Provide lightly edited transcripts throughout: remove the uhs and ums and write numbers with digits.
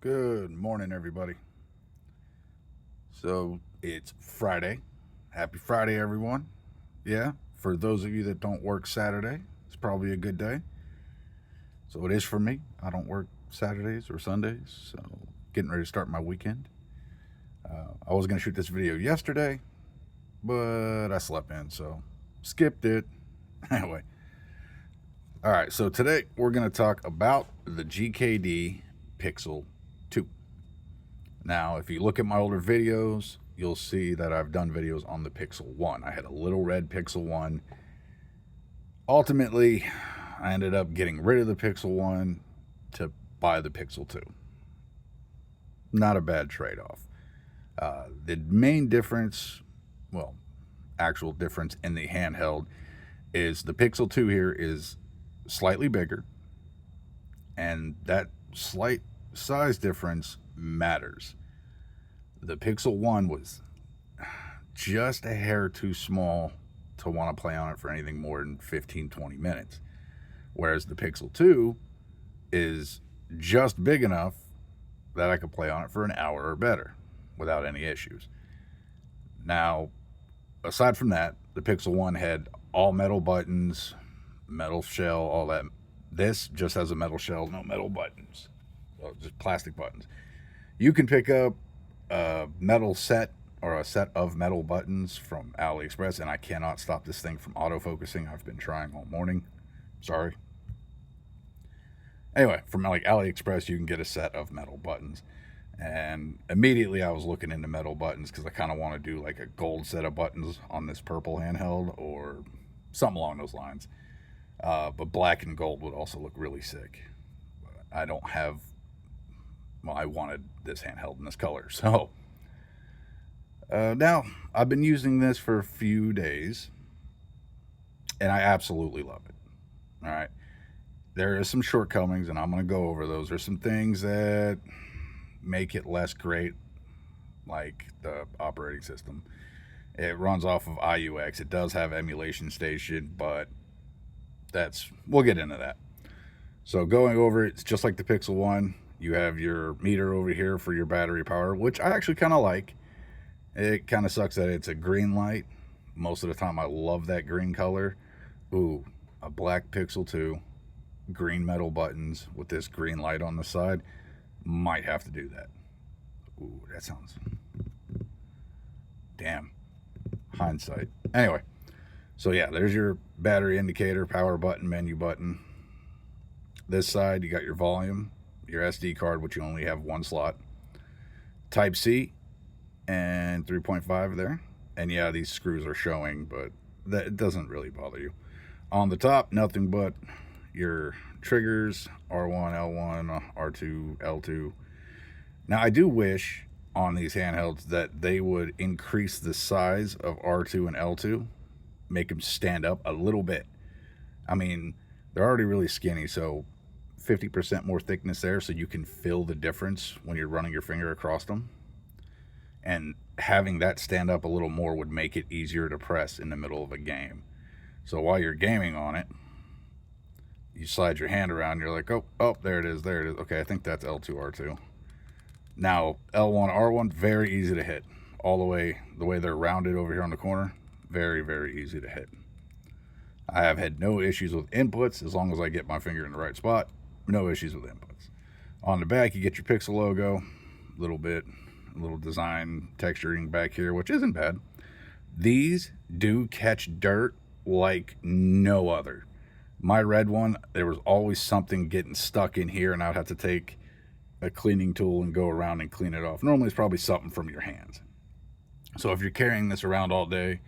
Good morning, everybody. So it's Friday. Happy Friday, everyone. Yeah, for those of you that don't work Saturday, it's probably a good day. So it is for me. I don't work Saturdays or Sundays, so getting ready to start my weekend. I was going to shoot this video yesterday, but I slept in, so skipped it. Anyway, all right, so today we're going to talk about the GKD Pixel 2. Now, if you look at my older videos, you'll see that I've done videos on the Pixel 1. I had a little red Pixel 1. Ultimately, I ended up getting rid of the Pixel 1 to buy the Pixel 2. Not a bad trade-off. The main difference, well, actual difference in the handheld is the Pixel 2 here is slightly bigger, and that slight size difference matters. The Pixel 1 was just a hair too small to want to play on it for anything more than 15-20 minutes, whereas the Pixel 2 is just big enough that I could play on it for an hour or better without any issues. Now, aside from that, the Pixel 1 had all metal buttons, metal shell, all that. This just has a metal shell, no metal buttons. So just plastic buttons. You can pick up a metal set or a set of metal buttons from AliExpress, and I cannot stop this thing from autofocusing. I've been trying all morning. Sorry. Anyway, from like AliExpress, you can get a set of metal buttons. And immediately I was looking into metal buttons because I kind of want to do like a gold set of buttons on this purple handheld or something along those lines. But black and gold would also look really sick. I don't have, well, I wanted this handheld in this color. So now I've been using this for a few days and I absolutely love it. All right. There is some shortcomings and I'm going to go over those. There's some things that make it less great, like the operating system. It runs off of IUX. It does have emulation station, but we'll get into that. So going over it, it's just like the Pixel 1. You have your meter over here for your battery power, which I actually kind of like. It kind of sucks that it's a green light. Most of the time I love that green color. Ooh, a black Pixel 2, green metal buttons with this green light on the side. Might have to do that. Ooh, that sounds... Damn. Hindsight. Anyway, so yeah, there's your battery indicator, power button, menu button. This side, you got your volume, your SD card, which you only have one slot, Type C, and 3.5 there. And yeah, these screws are showing, but that doesn't really bother you. On the top, nothing but your triggers, R1, L1, R2, L2. Now, I do wish on these handhelds that they would increase the size of R2 and L2, make them stand up a little bit. I mean, they're already really skinny, so 50% more thickness there so you can feel the difference when you're running your finger across them. And having that stand up a little more would make it easier to press in the middle of a game. So while you're gaming on it, you slide your hand around, you're like, oh, there it is. Okay, I think that's L2, R2. Now, L1, R1, very easy to hit. All the way they're rounded over here on the corner, very, very easy to hit. I have had no issues with inputs as long as I get my finger in the right spot. No issues with inputs. On the back, you get your Pixel logo, a little design texturing back here, which isn't bad. These do catch dirt like no other. My red one, there was always something getting stuck in here, and I'd have to take a cleaning tool and go around and clean it off. Normally, it's probably something from your hands. So if you're carrying this around all day,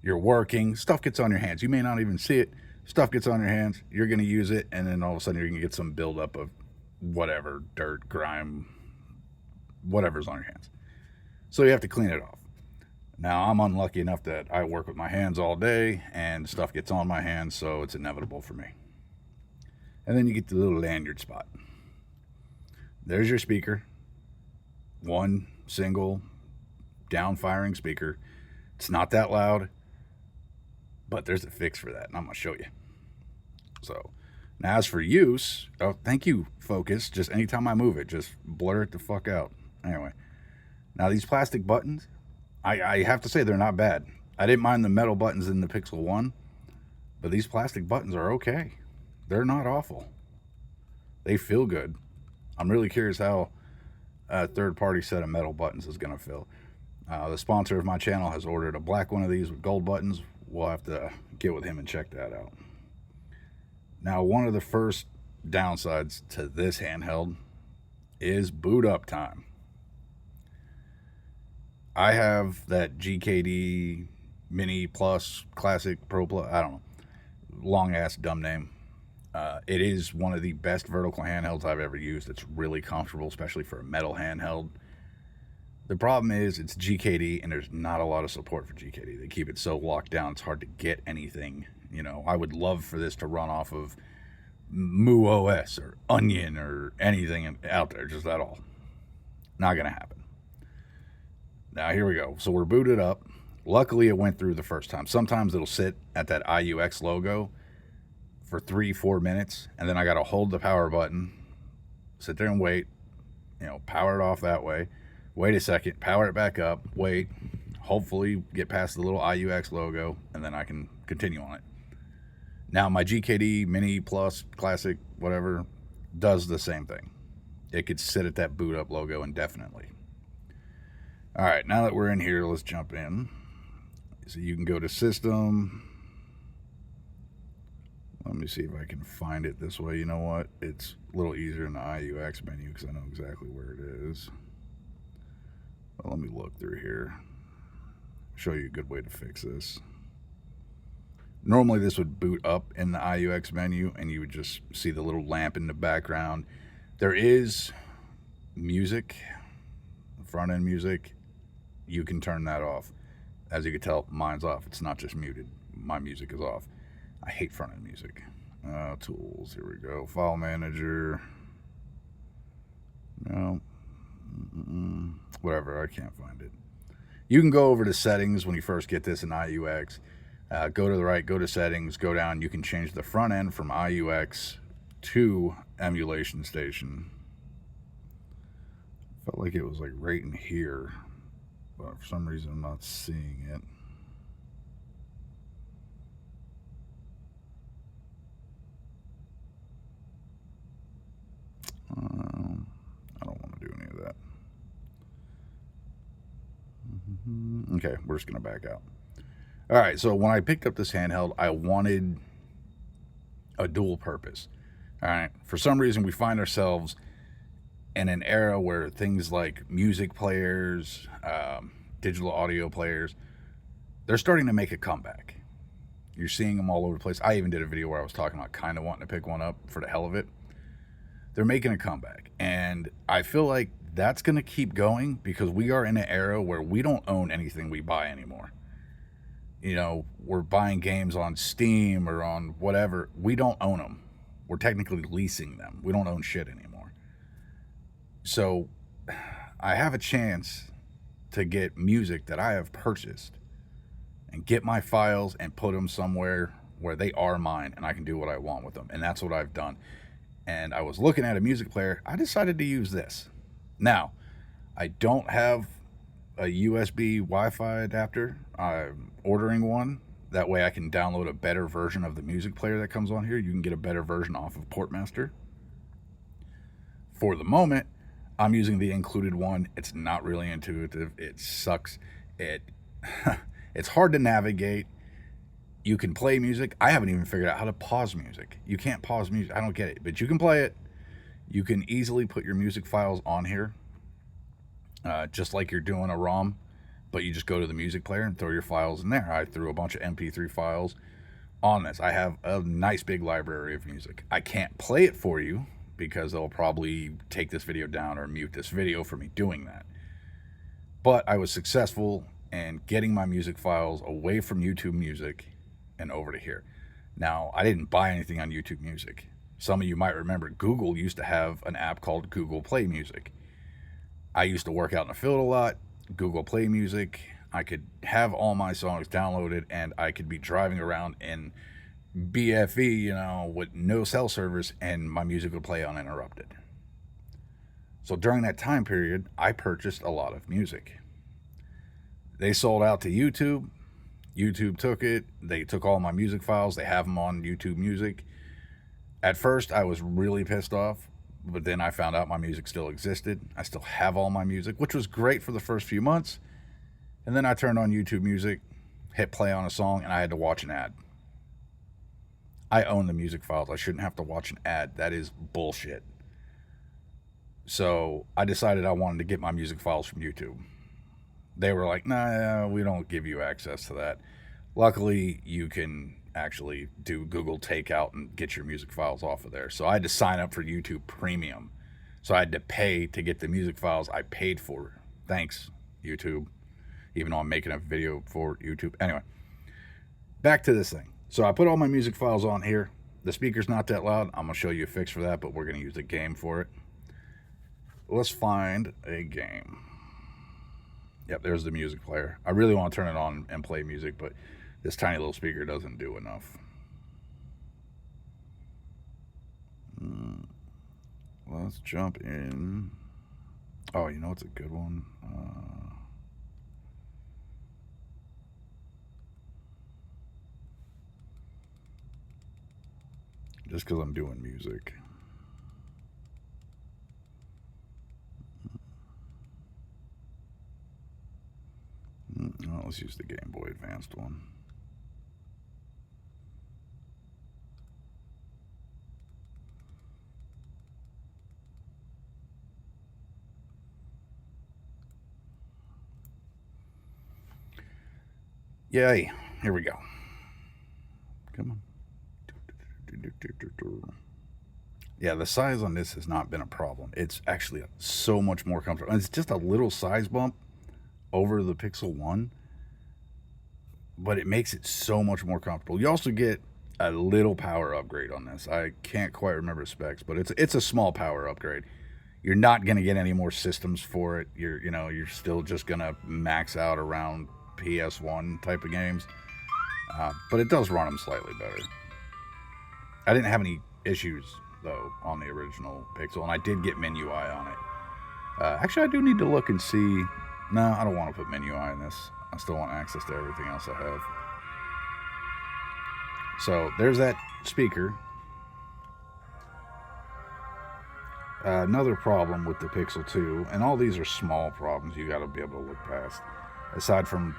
you're working, stuff gets on your hands. You may not even see it. Stuff gets on your hands. You're going to use it, and then all of a sudden, you're going to get some buildup of whatever, dirt, grime, whatever's on your hands. So you have to clean it off. Now, I'm unlucky enough that I work with my hands all day and stuff gets on my hands, so it's inevitable for me. And then you get the little lanyard spot. There's your speaker. One single down-firing speaker. It's not that loud, but there's a fix for that, and I'm going to show you. So Now, as for use, oh, thank you, focus. Just anytime I move it, just blur it the fuck out. Anyway, now these plastic buttons, I have to say they're not bad. I didn't mind the metal buttons in the Pixel 1, but these plastic buttons are okay. They're not awful. They feel good. I'm really curious how a third-party set of metal buttons is going to feel. The sponsor of my channel has ordered a black one of these with gold buttons. We'll have to get with him and check that out. Now, one of the first downsides to this handheld is boot up time. I have that GKD Mini Plus Classic Pro Plus, I don't know, long ass dumb name. It is one of the best vertical handhelds I've ever used. It's really comfortable, especially for a metal handheld. The problem is it's GKD and there's not a lot of support for GKD. They keep it so locked down, it's hard to get anything. You know, I would love for this to run off of MooOS or Onion or anything out there, just at all. Not going to happen. Now, here we go. So we're booted up. Luckily, it went through the first time. Sometimes it'll sit at that IUX logo for 3-4 minutes, and then I got to hold the power button, sit there and wait, you know, power it off that way, wait a second, power it back up, wait, hopefully get past the little IUX logo, and then I can continue on it. Now, my GKD Mini Plus Classic, whatever, does the same thing. It could sit at that boot up logo indefinitely. All right, now that we're in here, let's jump in. So you can go to System. Let me see if I can find it this way. You know what? It's a little easier in the IUX menu because I know exactly where it is. Well, let me look through here. Show you a good way to fix this. Normally this would boot up in the IUX menu and you would just see the little lamp in the background. There is music, front end music. You can turn that off. As you can tell, mine's off. It's not just muted. My music is off. I hate front end music. Tools, here we go. File manager. No. Whatever, I can't find it. You can go over to settings when you first get this in IUX. Go to the right, go to settings, go down. You can change the front end from IUX to emulation station. Felt like it was like right in here, but for some reason I'm not seeing it. I don't want to do any of that. Okay, we're just going to back out. All right, so when I picked up this handheld, I wanted a dual purpose. All right, for some reason we find ourselves in an era where things like music players, digital audio players, they're starting to make a comeback. You're seeing them all over the place. I even did a video where I was talking about kind of wanting to pick one up for the hell of it. They're making a comeback, and I feel like that's going to keep going because we are in an era where we don't own anything we buy anymore. You know, we're buying games on Steam or on whatever. We don't own them. We're technically leasing them. We don't own shit anymore. So I have a chance to get music that I have purchased and get my files and put them somewhere where they are mine and I can do what I want with them. And that's what I've done. And I was looking at a music player. I decided to use this. Now, I don't have a USB Wi-Fi adapter. I'm ordering one. That way I can download a better version of the music player that comes on here. You can get a better version off of Portmaster. For the moment, I'm using the included one. It's not really intuitive. It sucks. It's hard to navigate. You can play music. I haven't even figured out how to pause music. You can't pause music. I don't get it, but you can play it. You can easily put your music files on here, just like you're doing a ROM, but you just go to the music player and throw your files in there. I threw a bunch of MP3 files on this. I have a nice big library of music. I can't play it for you because they'll probably take this video down or mute this video for me doing that. But I was successful in getting my music files away from YouTube Music and over to here. Now, I didn't buy anything on YouTube Music. Some of you might remember Google used to have an app called Google Play Music. I used to work out in the field a lot. Google Play Music, I could have all my songs downloaded and I could be driving around in BFE, you know, with no cell service, and my music would play uninterrupted. So during that time period, I purchased a lot of music. They sold out to YouTube. YouTube took it. They took all my music files. They have them on YouTube Music. At first, I was really pissed off, but then I found out my music still existed. I still have all my music, which was great for the first few months. And then I turned on YouTube Music, hit play on a song, and I had to watch an ad. I own the music files. I shouldn't have to watch an ad. That is bullshit. So I decided I wanted to get my music files from YouTube. They were like, nah, we don't give you access to that. Luckily, you can actually do Google Takeout and get your music files off of there. So I had to sign up for YouTube Premium. So I had to pay to get the music files I paid for. Thanks, YouTube. Even though I'm making a video for YouTube. Anyway, back to this thing. So I put all my music files on here. The speaker's not that loud. I'm going to show you a fix for that, but we're going to use a game for it. Let's find a game. Yep, there's the music player. I really want to turn it on and play music, but this tiny little speaker doesn't do enough. Let's jump in. Oh, you know what's a good one? Just because I'm doing music. Well, let's use the Game Boy Advanced one. Yay, here we go. Come on. Yeah, the size on this has not been a problem. It's actually so much more comfortable. And it's just a little size bump over the Pixel 1, but it makes it so much more comfortable. You also get a little power upgrade on this. I can't quite remember specs, but it's a small power upgrade. You're not going to get any more systems for it. You're still just going to max out around PS1 type of games. But it does run them slightly better. I didn't have any issues, though, on the original Pixel, and I did get MIUI on it. Actually, I do need to look and see. No, I don't want to put MIUI in this. I still want access to everything else I have. So, there's that speaker. Another problem with the Pixel 2, and all these are small problems you got to be able to look past. Aside from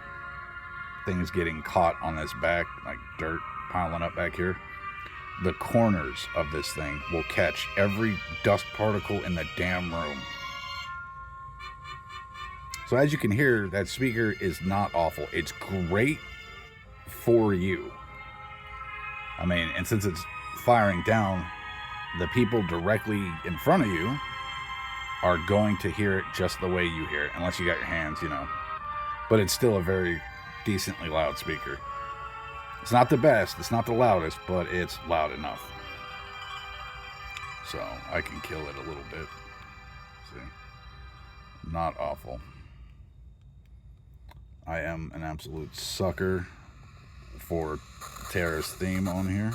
things getting caught on this back, like dirt piling up back here, the corners of this thing will catch every dust particle in the damn room. So as you can hear, that speaker is not awful. It's great for you. I mean, and since it's firing down, the people directly in front of you are going to hear it just the way you hear it, unless you got your hands, But it's still a very decently loud speaker. It's not the best, it's not the loudest, but it's loud enough. So I can kill it a little bit. See? Not awful. I am an absolute sucker for Terra's theme on here.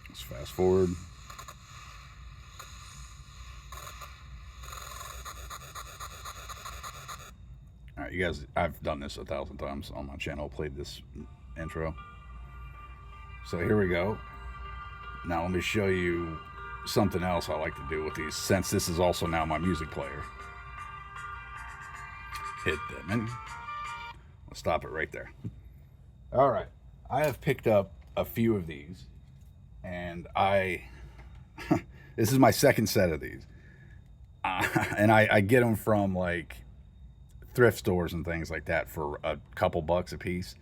Let's fast forward. Alright, you guys, I've done this 1,000 times on my channel, played this intro. So here we go. Now let me show you something else I like to do with these, since this is also now my music player. Hit the menu. Let's stop it right there. Alright, I have picked up a few of these, and this is my second set of these. And I get them from like thrift stores and things like that for a couple bucks a piece.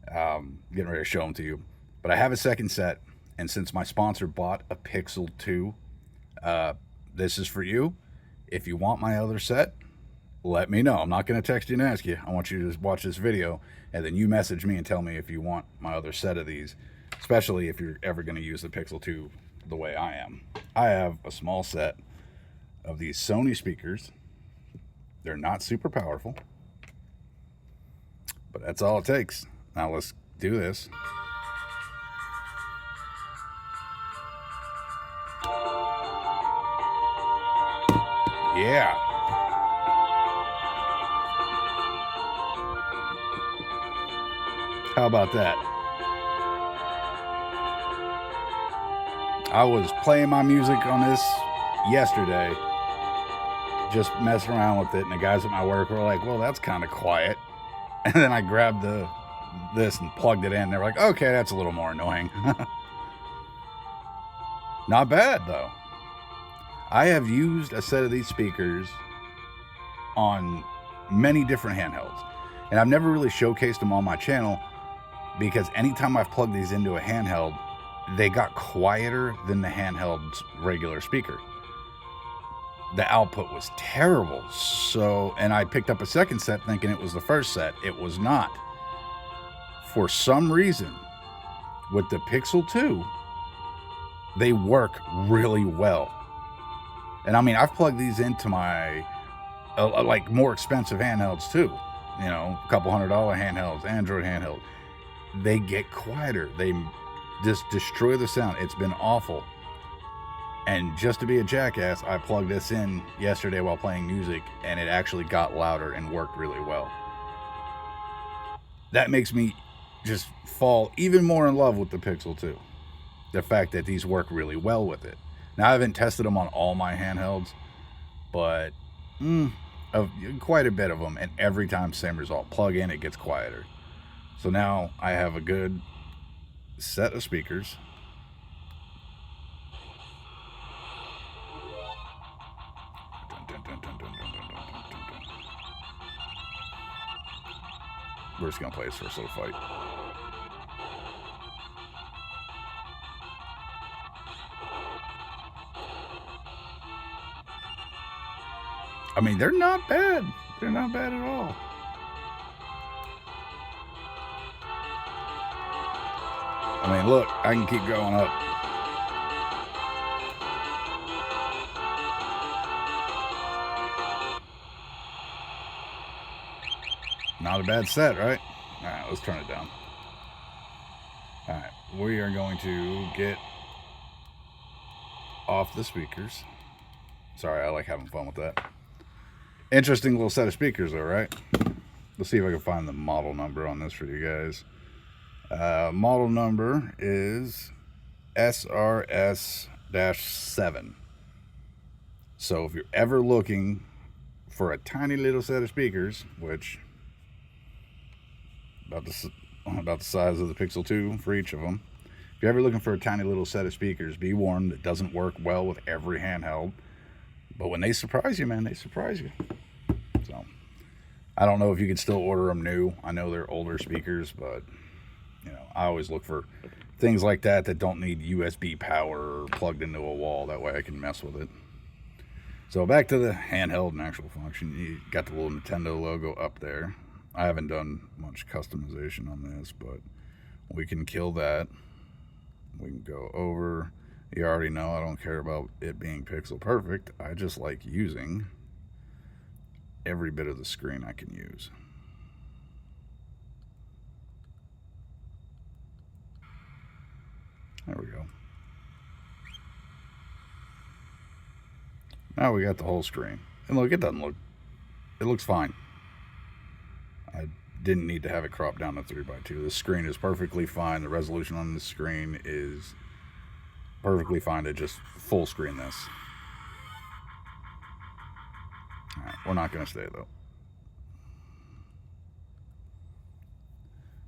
Getting ready to show them to you. But I have a second set, and since my sponsor bought a Pixel 2, this is for you. If you want my other set, let me know. I'm not going to text you and ask you. I want you to watch this video, and then you message me and tell me if you want my other set of these, especially if you're ever going to use the Pixel 2 the way I am. I have a small set of these Sony speakers. They're not super powerful, but that's all it takes. Now let's do this. Yeah. How about that? I was playing my music on this yesterday, just messing around with it, and the guys at my work were like, well, that's kind of quiet. And then I grabbed this and plugged it in. They were like, okay, that's a little more annoying. Not bad, though. I have used a set of these speakers on many different handhelds, and I've never really showcased them on my channel because anytime I've plugged these into a handheld, they got quieter than the handheld's regular speaker. The output was terrible. So, and I picked up a second set thinking it was the first set. It was not. For some reason, with the Pixel 2, they work really well. And I mean, I've plugged these into my like more expensive handhelds too. You know, a couple $100 handhelds, Android handheld. They get quieter. They just destroy the sound. It's been awful. And just to be a jackass, I plugged this in yesterday while playing music, and it actually got louder and worked really well. That makes me just fall even more in love with the Pixel 2. The fact that these work really well with it. Now, I haven't tested them on all my handhelds, but quite a bit of them, and every time, same result. Plug in, it gets quieter. So now I have a good set of speakers. We're just gonna play this first little fight. I mean, they're not bad. They're not bad at all. I mean, look, I can keep going up. Not a bad set, right? All right, let's turn it down. All right, we are going to get off the speakers. Sorry, I like having fun with that. Interesting little set of speakers, though, right? Let's see if I can find the model number on this for you guys. Model number is SRS-7. So if you're ever looking for a tiny little set of speakers, which about the size of the Pixel 2 for each of them, if you're ever looking for a tiny little set of speakers, be warned, it doesn't work well with every handheld. But when they surprise you, man, they surprise you. So I don't know if you can still order them new. I know they're older speakers, but you know, I always look for things like that that don't need USB power or plugged into a wall. That way I can mess with it. So back to the handheld and actual function. You got the little Nintendo logo up there. I haven't done much customization on this, but we can kill that. We can go over. You already know I don't care about it being pixel perfect. I just like using every bit of the screen I can use. There we go. Now we got the whole screen. And look, it looks fine. I didn't need to have it cropped down to 3x2. This screen is perfectly fine. The resolution on this screen is perfectly fine to just full screen this. All right, we're not going to stay though.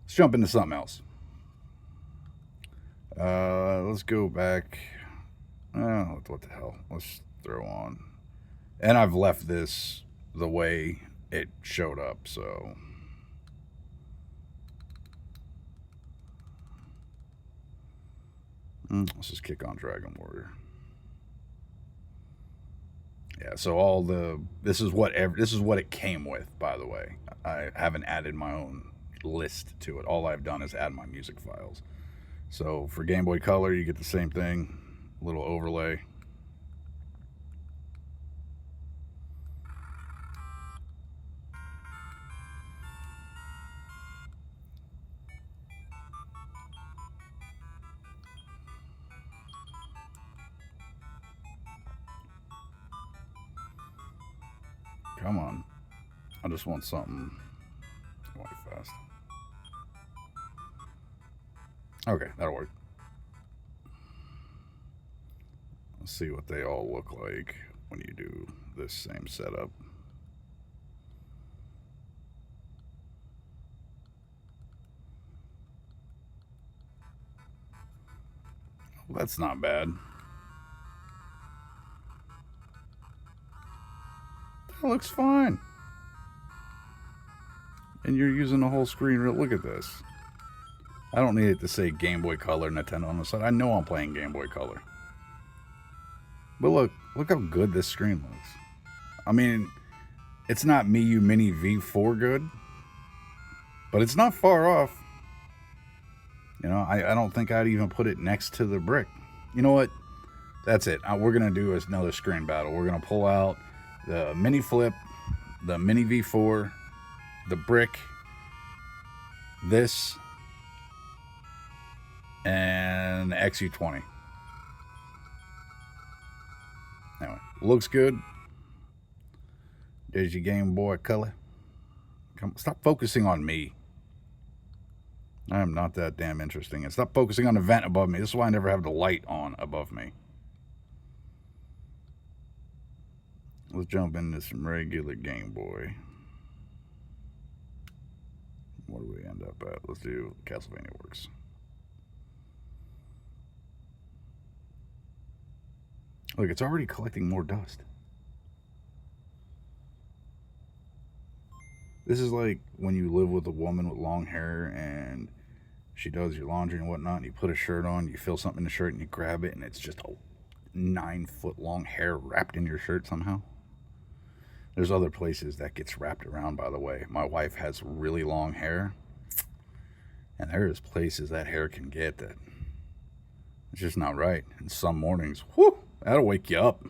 Let's jump into something else. Let's go back. What the hell? Let's throw on. And I've left this the way it showed up, so let's just kick on Dragon Warrior. Yeah, so this is what it came with, by the way. I haven't added my own list to it. All I've done is add my music files. So for Game Boy Color, you get the same thing, a little overlay. Come on. I just want something white fast. Okay, that'll work. Let's see what they all look like when you do this same setup. Well, that's not bad. That looks fine. And you're using the whole screen. Look at this. I don't need it to say Game Boy Color Nintendo on the side. I know I'm playing Game Boy Color. But look how good this screen looks. I mean, it's not Miu Mini V4 good, but it's not far off. You know, I don't think I'd even put it next to the brick. You know what? That's it. We're going to do another screen battle. We're going to pull out the Mini Flip, the Mini V4, the brick, this, and the XU20. Anyway, looks good. There's your Game Boy Color. Stop focusing on me. I am not that damn interesting. And stop focusing on the vent above me. This is why I never have the light on above me. Let's jump into some regular Game Boy. What do we end up at? Let's do Castlevania Works. Look, it's already collecting more dust. This is like when you live with a woman with long hair and she does your laundry and whatnot, and you put a shirt on, you feel something in the shirt and you grab it and it's just a 9-foot long hair wrapped in your shirt somehow. There's other places that gets wrapped around, by the way. My wife has really long hair, and there is places that hair can get that it's just not right. And some mornings, whew, that'll wake you up.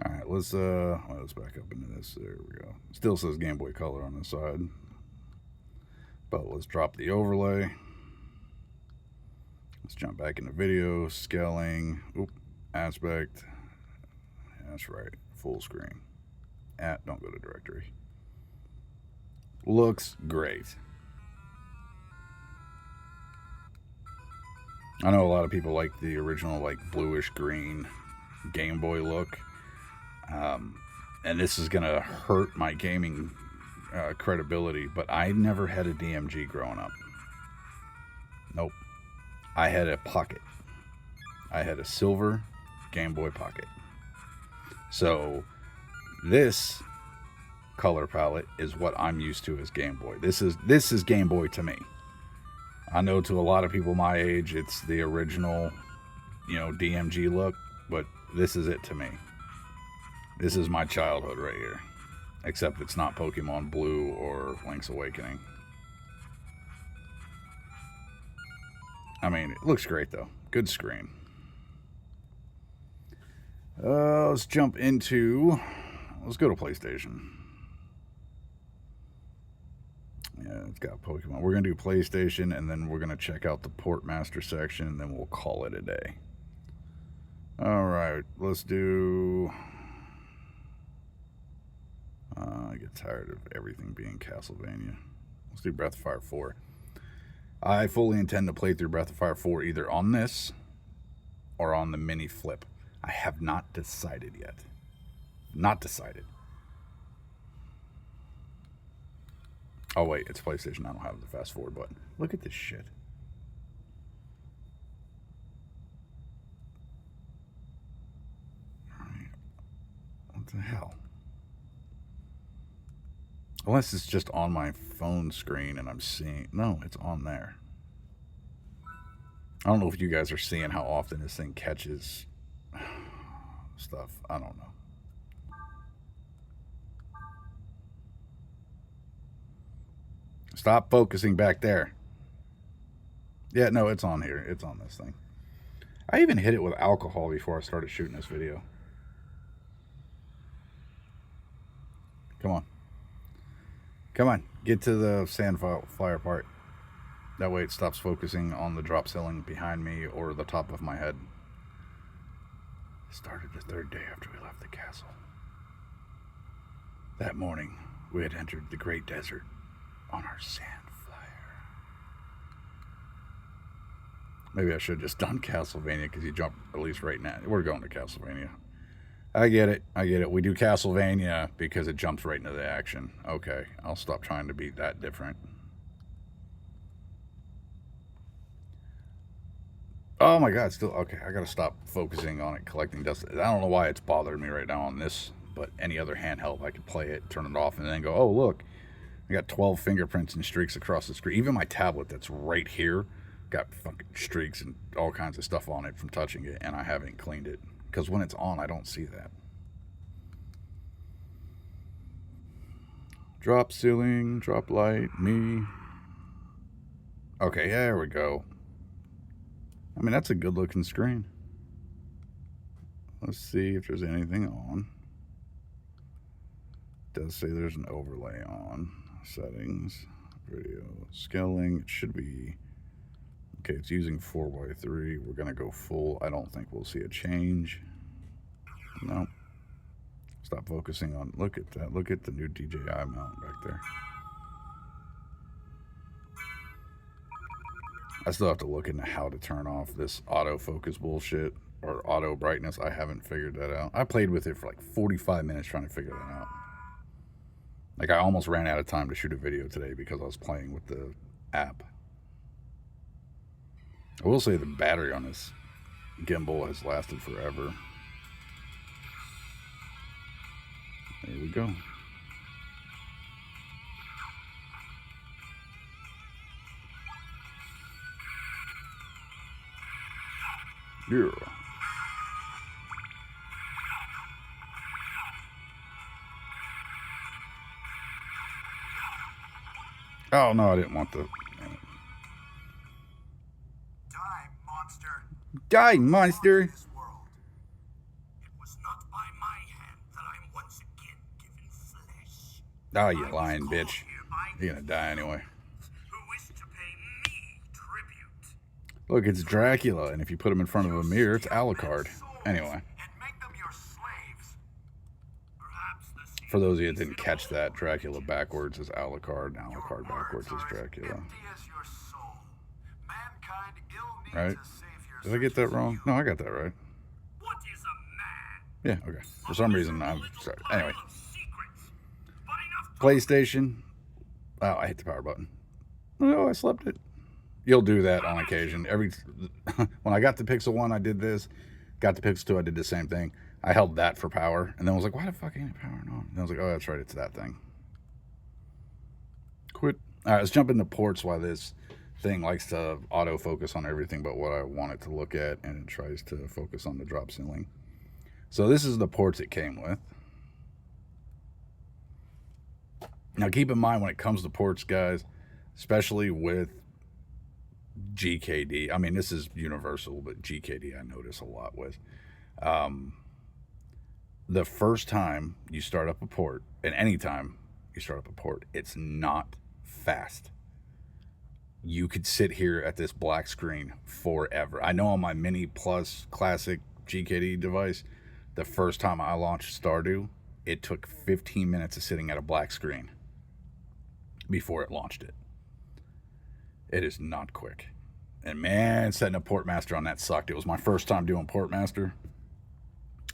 All right, let's back up into this. There we go. Still says Game Boy Color on the side, but let's drop the overlay. Let's jump back into video scaling. Oop, aspect. That's right, full screen. Don't go to directory. Looks great. I know a lot of people like the original, like bluish green Game Boy look. And this is gonna hurt my gaming credibility, but I never had a DMG growing up. Nope. I had a Pocket. I had a silver Game Boy Pocket. So this color palette is what I'm used to as Game Boy. This is Game Boy to me. I know to a lot of people my age, it's the original, you know, DMG look, but this is it to me. This is my childhood right here. Except it's not Pokemon Blue or Link's Awakening. I mean, it looks great though. Good screen. Let's jump into... Let's go to PlayStation. Yeah, it's got Pokemon. We're going to do PlayStation, and then we're going to check out the Portmaster section, and then we'll call it a day. Alright, let's do... I get tired of everything being Castlevania. Let's do Breath of Fire 4. I fully intend to play through Breath of Fire 4 either on this or on the Mini Flip. I have not decided yet. Not decided. Oh wait, it's PlayStation. I don't have the fast forward button. Look at this shit. What the hell? Unless it's just on my phone screen and I'm seeing... No, it's on there. I don't know if you guys are seeing how often this thing catches stuff. I don't know. Stop focusing back there. Yeah, no, it's on here. It's on this thing. I even hit it with alcohol before I started shooting this video. Come on. Come on. Get to the sand flyer part. That way it stops focusing on the drop ceiling behind me or the top of my head. Started the third day after we left the castle. That morning, we had entered the great desert on our sand flyer. Maybe I should have just done Castlevania because you jump at least right now. We're going to Castlevania. I get it. I get it. We do Castlevania because it jumps right into the action. Okay, I'll stop trying to be that different. Oh my god, still okay. I gotta stop focusing on it collecting dust. I don't know why it's bothering me right now on this, but any other handheld I could play it, turn it off, and then go, oh look, I got 12 fingerprints and streaks across the screen. Even my tablet that's right here got fucking streaks and all kinds of stuff on it from touching it, and I haven't cleaned it. Because when it's on, I don't see that. Drop ceiling, drop light, me. Okay, there we go. I mean, that's a good looking screen. Let's see if there's anything on. It does say there's an overlay on. Settings, video, scaling. It should be. Okay, it's using 4x3. We're going to go full. I don't think we'll see a change. No. Stop focusing on. Look at that. Look at the new DJI mount back there. I still have to look into how to turn off this autofocus bullshit or auto brightness. I haven't figured that out. I played with it for like 45 minutes trying to figure that out. Like I almost ran out of time to shoot a video today because I was playing with the app. I will say the battery on this gimbal has lasted forever. There we go. Yeah. Oh no, I didn't want the. Die, monster! Die, monster! It was not by my hand that I'm once again given flesh. Oh, you lying bitch! You're gonna die anyway. Who wish to pay me tribute? Look, it's Dracula, and if you put him in front of a mirror, it's Alucard. Anyway. And make them your slaves. Perhaps the For those of you that didn't catch that, Dracula backwards is Alucard, and Alucard backwards is Dracula. empty as your soul. Mankind ill need Right? to save your Did I get that wrong? No, I got that right. What is a man? Yeah, okay. For some reason, I'm sorry. Anyway, Secrets. But enough PlayStation. Oh, I hit the power button. No, I slept it. You'll do that on occasion. When I got the Pixel 1, I did this. Got the Pixel 2, I did the same thing. I held that for power, and then I was like, why the fuck ain't it powering on? And I was like, oh, that's right, it's that thing. Quit. All right, let's jump into ports while this thing likes to autofocus on everything but what I want it to look at, and it tries to focus on the drop ceiling. So this is the ports it came with. Now keep in mind when it comes to ports, guys, especially with GKD. I mean, this is universal, but GKD I notice a lot with. The first time you start up a port, and any time you start up a port, it's not fast. You could sit here at this black screen forever. I know on my Mini Plus Classic GKD device, the first time I launched Stardew, it took 15 minutes of sitting at a black screen before it launched it. It is not quick. And man, setting up Portmaster on that sucked. It was my first time doing Portmaster.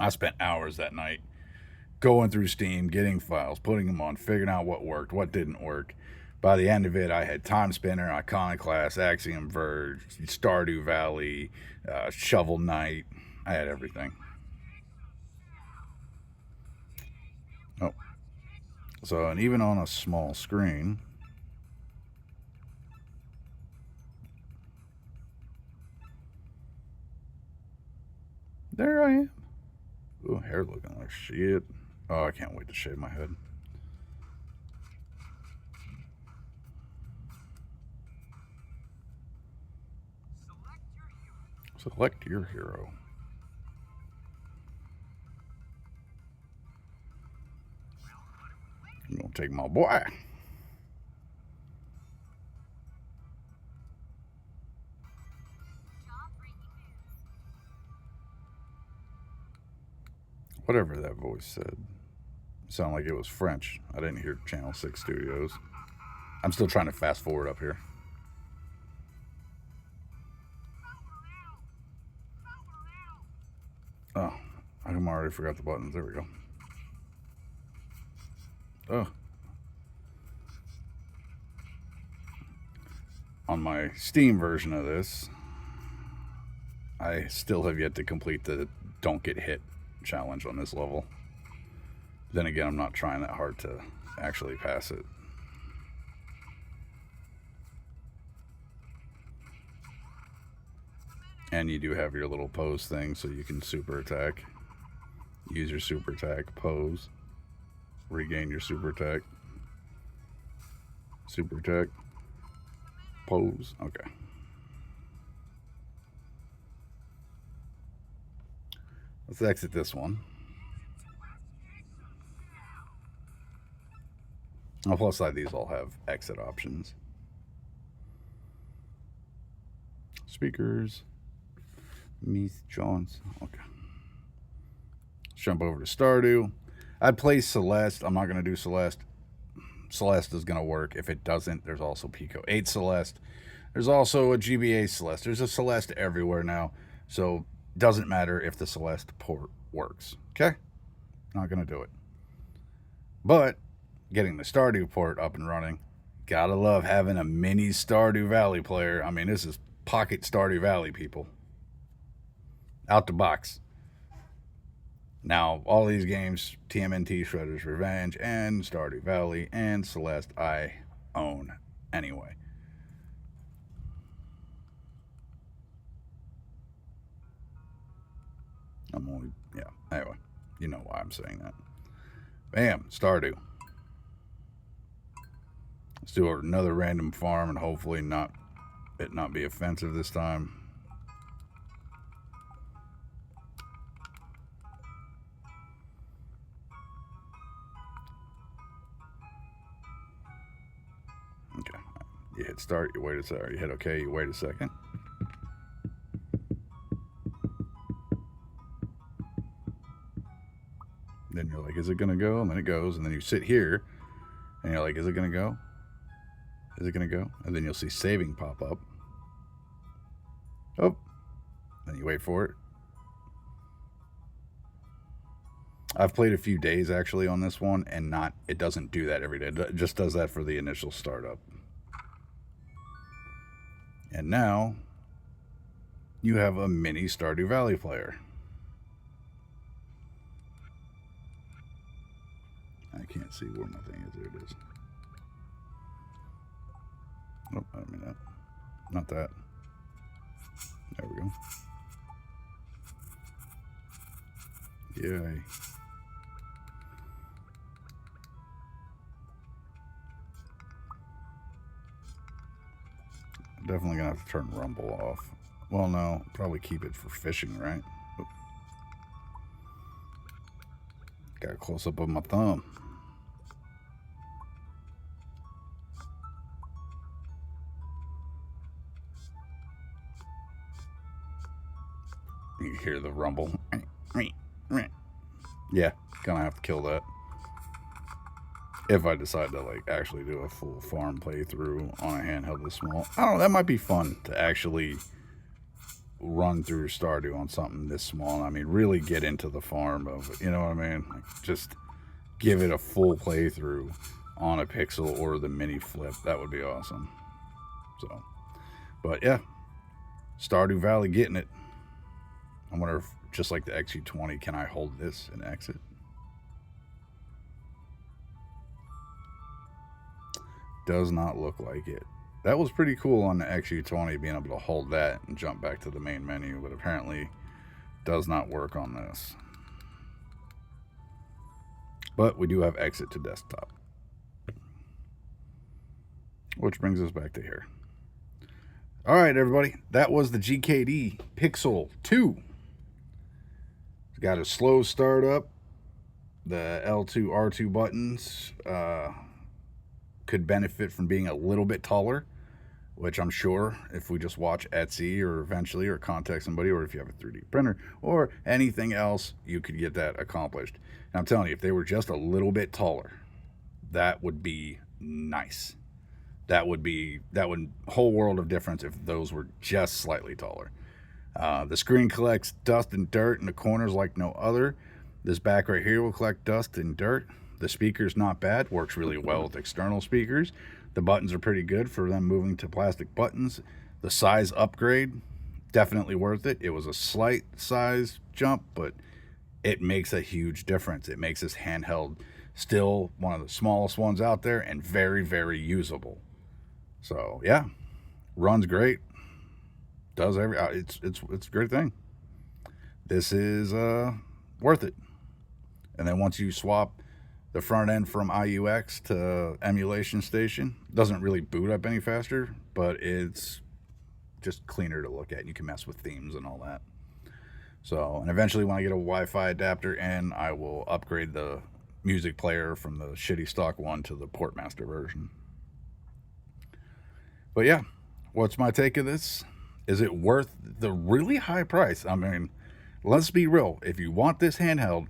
I spent hours that night going through Steam, getting files, putting them on, figuring out what worked, what didn't work. By the end of it, I had Time Spinner, Iconoclast, Axiom Verge, Stardew Valley, Shovel Knight. I had everything. Oh. So, and even on a small screen, there I am. Ooh, hair looking like shit. Oh, I can't wait to shave my head. Select your hero. I'm gonna take my boy. Whatever that voice said. Sound like it was French. I didn't hear Channel 6 Studios. I'm still trying to fast forward up here. Oh, I already forgot the buttons. There we go. Oh. On my Steam version of this, I still have yet to complete the don't get hit challenge on this level. Then again, I'm not trying that hard to actually pass it. And you do have your little pose thing, so you can super attack. Use your super attack, pose, regain your super attack, pose. Okay. Let's exit this one. On the plus side, these all have exit options. Speakers. Miss Jones. Okay. Let's jump over to Stardew. I'd play Celeste. I'm not going to do Celeste. Celeste is going to work. If it doesn't, there's also Pico 8 Celeste. There's also a GBA Celeste. There's a Celeste everywhere now. So it doesn't matter if the Celeste port works. Okay? Not going to do it. But getting the Stardew port up and running, gotta love having a mini Stardew Valley player. I mean, this is pocket Stardew Valley, people. Out the box. Now, all these games, TMNT, Shredder's Revenge, and Stardew Valley, and Celeste, I own anyway. Anyway, you know why I'm saying that. Bam, Stardew. Let's do another random farm and hopefully it not be offensive this time. Okay. You hit start, you wait a second. You hit OK, you wait a second. Then you're like, is it going to go? And then it goes. And then you sit here and you're like, is it going to go? Is it going to go? And then you'll see saving pop up. Oh. Then you wait for it. I've played a few days actually on this one, and it doesn't do that every day. It just does that for the initial startup. And now you have a mini Stardew Valley player. I can't see where my thing is. There it is. Nope, I mean that. Not that. There we go. Yay. Definitely gonna have to turn Rumble off. Well, no, probably keep it for fishing, right? Oop. Got a close up of my thumb. You hear the rumble. Yeah, gonna have to kill that. If I decide to like actually do a full farm playthrough on a handheld this small. I don't know, that might be fun to actually run through Stardew on something this small. I mean, really get into the farm of it, you know what I mean? Like, just give it a full playthrough on a Pixel or the mini flip. That would be awesome. So, but yeah, Stardew Valley getting it. I wonder if, just like the XU20, can I hold this and exit? Does not look like it. That was pretty cool on the XU20, being able to hold that and jump back to the main menu, but apparently does not work on this. But we do have exit to desktop. Which brings us back to here. All right, everybody. That was the GKD Pixel 2. It's got a slow startup. The L2, R2 buttons could benefit from being a little bit taller. which I'm sure if we just watch Etsy or eventually or contact somebody, or if you have a 3D printer or anything else, you could get that accomplished. And I'm telling you, if they were just a little bit taller, that would be nice. That would whole world of difference if those were just slightly taller. The screen collects dust and dirt in the corners like no other. This back right here will collect dust and dirt. The speaker's not bad, works really well with external speakers. The buttons are pretty good for them moving to plastic buttons. The size upgrade, definitely worth it. It was a slight size jump, but it makes a huge difference. It makes this handheld still one of the smallest ones out there and very, very usable. So yeah, runs great. Does it's a great thing. This is worth it. And then once you swap the front end from IUX to emulation station, doesn't really boot up any faster, but it's just cleaner to look at. You can mess with themes and all that. So, and eventually when I get a Wi-Fi adapter in, I will upgrade the music player from the shitty stock one to the Portmaster version. But yeah, what's my take of this? Is it worth the really high price? I mean, let's be real. If you want this handheld,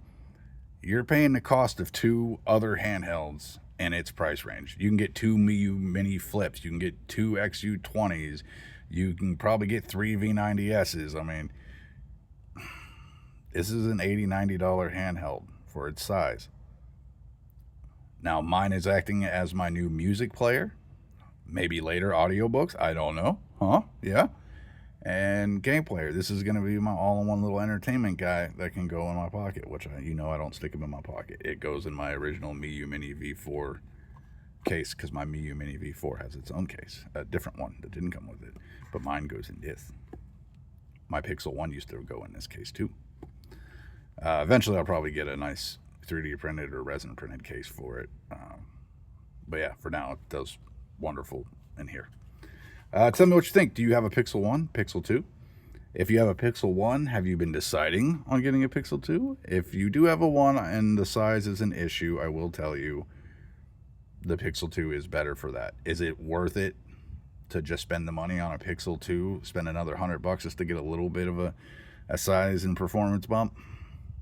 you're paying the cost of 2 other handhelds in its price range. You can get 2 Miu Mini Flips. You can get 2 XU20s. You can probably get 3 V90Ss. I mean, this is an $80, $90 handheld for its size. Now, mine is acting as my new music player. Maybe later audiobooks. I don't know. Huh? Yeah. And game player. This is going to be my all-in-one little entertainment guy that can go in my pocket, which I don't stick them in my pocket. It goes in my original Miu Mini V4 case because my Miu Mini V4 has its own case, a different one that didn't come with it, but mine goes in this. My Pixel 1 used to go in this case too. Eventually, I'll probably get a nice 3D printed or resin printed case for it. But yeah, for now, it does wonderful in here. Tell me what you think. Do you have a Pixel 1, Pixel 2? If you have a Pixel 1, have you been deciding on getting a Pixel 2? If you do have a 1 and the size is an issue, I will tell you the Pixel 2 is better for that. Is it worth it to just spend the money on a Pixel 2, spend another $100 just to get a little bit of a size and performance bump?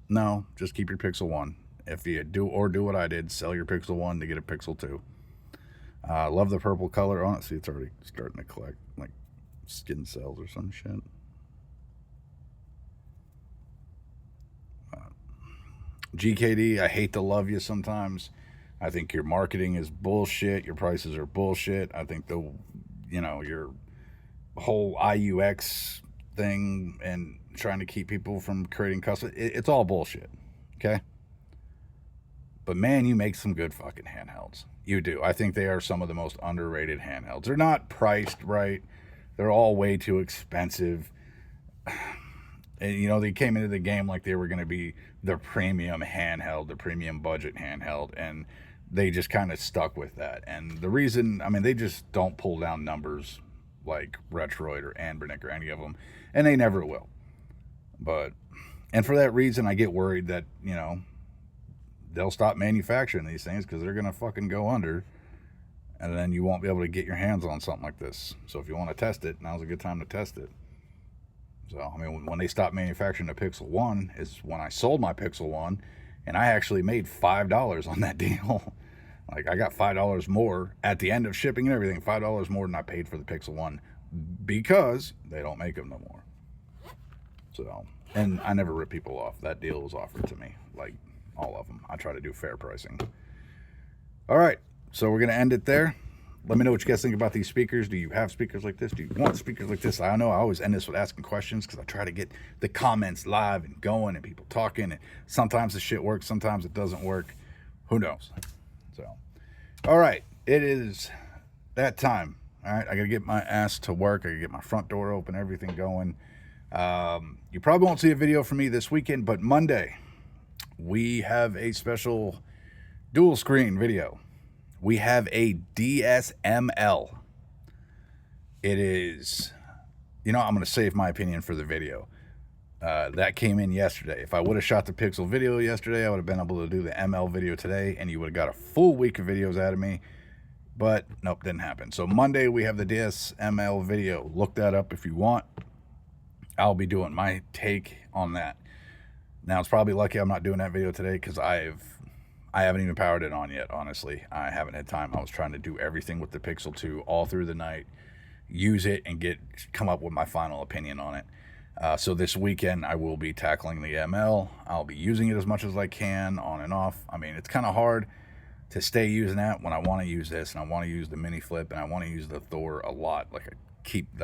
No, just keep your Pixel 1. If you do what I did, sell your Pixel 1 to get a Pixel 2. Love the purple color on it. See, it's already starting to collect like skin cells or some shit. GKD, I hate to love you sometimes. I think your marketing is bullshit. Your prices are bullshit. I think your whole IUX thing and trying to keep people from creating custom, it's all bullshit. Okay? But man, you make some good fucking handhelds. You do. I think they are some of the most underrated handhelds. They're not priced right. They're all way too expensive. And, they came into the game like they were going to be the premium handheld, the premium budget handheld. And they just kind of stuck with that. And the reason, they just don't pull down numbers like Retroid or Anbernic or any of them. And they never will. And for that reason, I get worried that, they'll stop manufacturing these things because they're going to fucking go under. And then you won't be able to get your hands on something like this. So if you want to test it, now's a good time to test it. So, when they stopped manufacturing the Pixel 1 is when I sold my Pixel 1. And I actually made $5 on that deal. Like, I got $5 more at the end of shipping and everything. $5 more than I paid for the Pixel 1. Because they don't make them no more. So, and I never rip people off. That deal was offered to me. Like, all of them. I try to do fair pricing. All right, so we're going to end it there. Let me know what you guys think about these speakers. Do you have speakers like this? Do you want speakers like this? I know I always end this with asking questions because I try to get the comments live and going and people talking. And sometimes the shit works, sometimes it doesn't work. Who knows? So, all right, it is that time. All right, I got to get my ass to work. I got to get my front door open, everything going. You probably won't see a video from me this weekend, but Monday, we have a special dual screen video. We have a DSML. It is, I'm going to save my opinion for the video. That came in yesterday. If I would have shot the Pixel video yesterday, I would have been able to do the ML video today, and you would have got a full week of videos out of me. But nope, didn't happen. So Monday we have the DSML video. Look that up if you want. I'll be doing my take on that. Now, it's probably lucky I'm not doing that video today because I haven't even powered it on yet, honestly. I haven't had time. I was trying to do everything with the Pixel 2 all through the night, use it, and come up with my final opinion on it. So this weekend, I will be tackling the ML. I'll be using it as much as I can, on and off. I mean, it's kind of hard to stay using that when I want to use this, and I want to use the mini flip, and I want to use the Thor a lot. Like,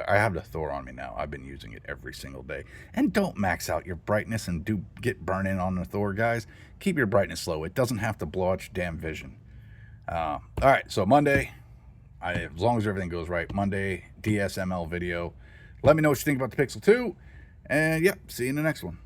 I have the Thor on me now. I've been using it every single day. And don't max out your brightness and get burn-in on the Thor, guys. Keep your brightness low. It doesn't have to blow out your damn vision. All right, so Monday, as long as everything goes right, Monday, DSML video. Let me know what you think about the Pixel 2. And, yep, see you in the next one.